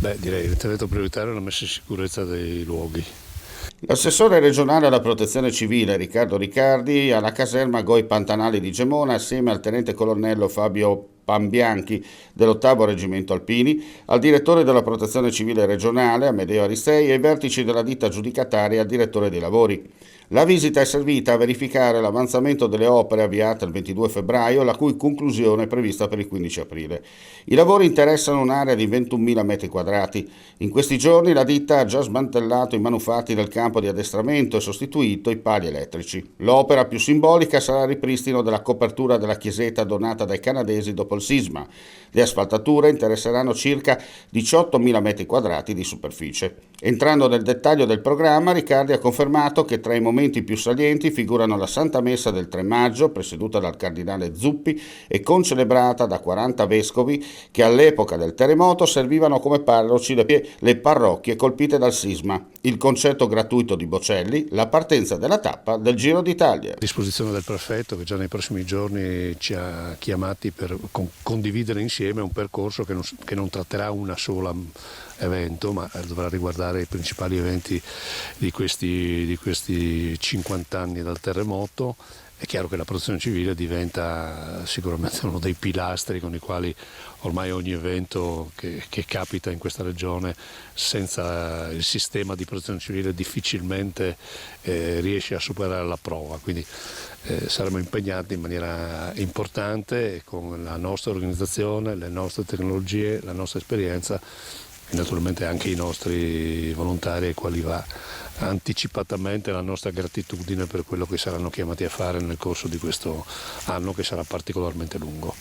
Direi l'intervento prioritario è la messa in sicurezza dei luoghi. L'assessore regionale alla protezione civile Riccardo Riccardi alla caserma Goi Pantanali di Gemona assieme al tenente colonnello Fabio Pambianchi dell'8° Reggimento Alpini, al direttore della protezione civile regionale Amedeo Aristei e ai vertici della ditta aggiudicataria e al direttore dei lavori. La visita è servita a verificare l'avanzamento delle opere avviate il 22 febbraio, la cui conclusione è prevista per il 15 aprile. I lavori interessano un'area di 21.000 metri quadrati. In questi giorni la ditta ha già smantellato i manufatti del campo di addestramento e sostituito i pali elettrici. L'opera più simbolica sarà il ripristino della copertura della chiesetta donata dai canadesi dopo il sisma. Le asfaltature interesseranno circa 18.000 metri quadrati di superficie. Entrando nel dettaglio del programma, Riccardi ha confermato che tra i momenti più salienti figurano la Santa Messa del 3 maggio, presieduta dal cardinale Zuppi e concelebrata da 40 vescovi che all'epoca del terremoto servivano come parroci le parrocchie colpite dal sisma, il concerto gratuito di Bocelli, la partenza della tappa del Giro d'Italia. A disposizione del prefetto che già nei prossimi giorni ci ha chiamati per condividere insieme un percorso che non tratterà una sola evento, ma dovrà riguardare i principali eventi di questi 50 anni dal terremoto. È chiaro che la protezione civile diventa sicuramente uno dei pilastri con i quali ormai ogni evento che capita in questa regione senza il sistema di protezione civile difficilmente riesce a superare la prova. Quindi saremo impegnati in maniera importante con la nostra organizzazione, le nostre tecnologie, la nostra esperienza e naturalmente anche i nostri volontari ai quali va anticipatamente la nostra gratitudine per quello che saranno chiamati a fare nel corso di questo anno che sarà particolarmente lungo.